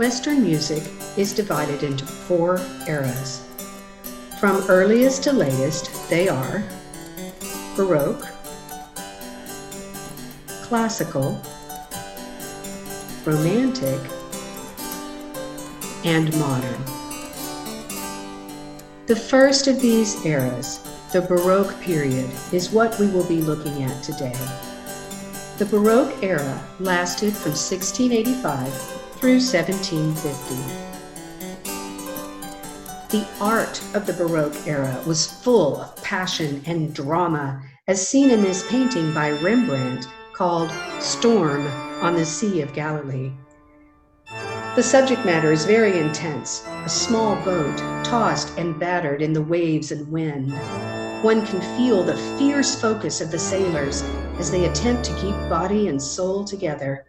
Western music is divided into 4 eras. From earliest to latest, they are Baroque, Classical, Romantic, and Modern. The first of these eras, the Baroque period, is what we will be looking at today. The Baroque era lasted from 1685 through 1750. The art of the Baroque era was full of passion and drama, as seen in this painting by Rembrandt called Storm on the Sea of Galilee. The subject matter is very intense, a small boat tossed and battered in the waves and wind. One can feel the fierce focus of the sailors as they attempt to keep body and soul together.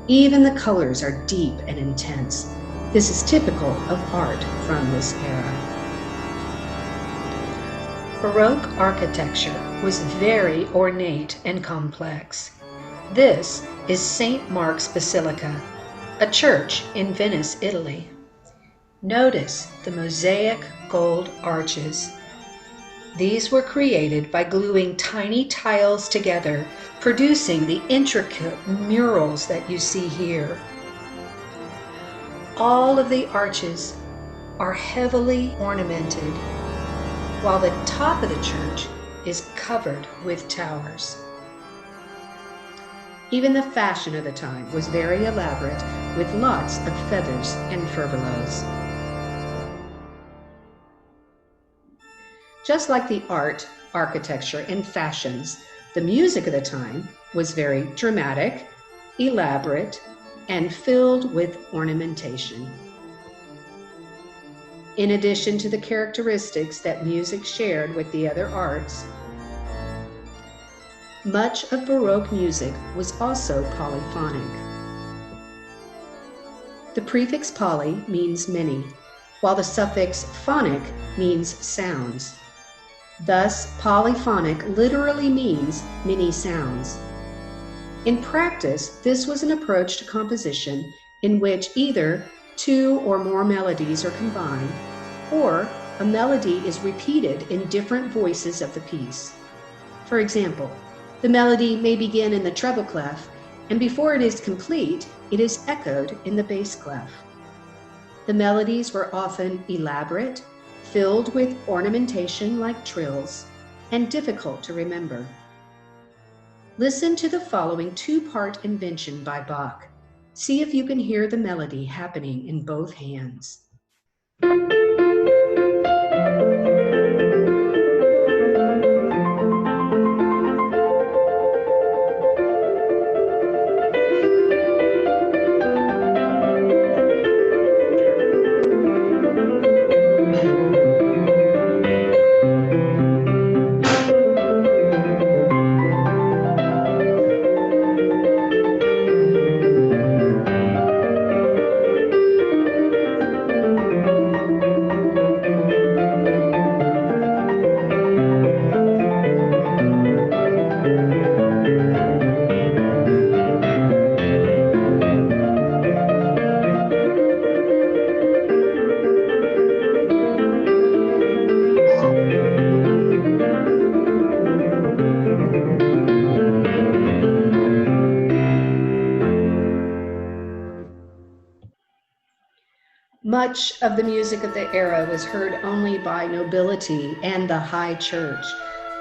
Even the colors are deep and intense. This is typical of art from this era. Baroque architecture was very ornate and complex. This is St. Mark's Basilica, a church in Venice, Italy. Notice the mosaic gold arches. These were created by gluing tiny tiles together, producing the intricate murals that you see here. All of the arches are heavily ornamented, while the top of the church is covered with towers. Even the fashion of the time was very elaborate, with lots of feathers and furbelows. Just like the art, architecture, and fashions, the music of the time was very dramatic, elaborate, and filled with ornamentation. In addition to the characteristics that music shared with the other arts, much of Baroque music was also polyphonic. The prefix poly means many, while the suffix phonic means sounds. Thus, polyphonic literally means many sounds. In practice, this was an approach to composition in which either 2 or more melodies are combined, or a melody is repeated in different voices of the piece. For example, the melody may begin in the treble clef, and before it is complete, it is echoed in the bass clef. The melodies were often elaborate, filled with ornamentation like trills, and difficult to remember. Listen to the following 2-part invention by Bach. See if you can hear the melody happening in both hands. Much of the music of the era was heard only by nobility and the high church.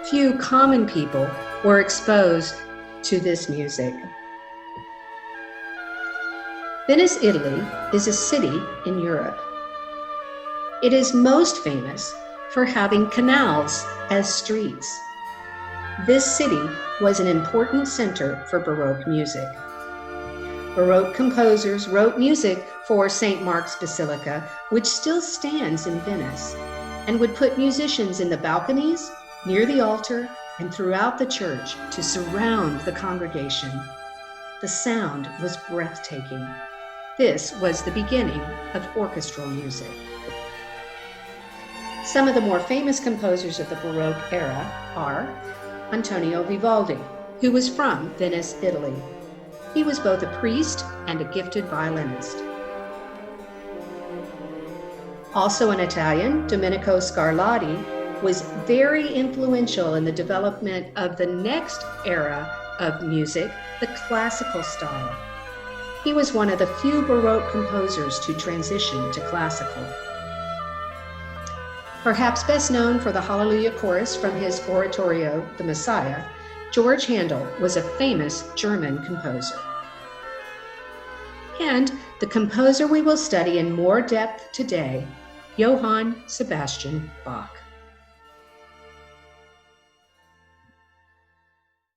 Few common people were exposed to this music. Venice, Italy, is a city in Europe. It is most famous for having canals as streets. This city was an important center for Baroque music. Baroque composers wrote music for St. Mark's Basilica, which still stands in Venice, and would put musicians in the balconies, near the altar, and throughout the church to surround the congregation. The sound was breathtaking. This was the beginning of orchestral music. Some of the more famous composers of the Baroque era are Antonio Vivaldi, who was from Venice, Italy. He was both a priest and a gifted violinist. Also an Italian, Domenico Scarlatti was very influential in the development of the next era of music, the classical style. He was one of the few Baroque composers to transition to classical. Perhaps best known for the Hallelujah Chorus from his oratorio, The Messiah, George Handel was a famous German composer. And the composer we will study in more depth today, Johann Sebastian Bach.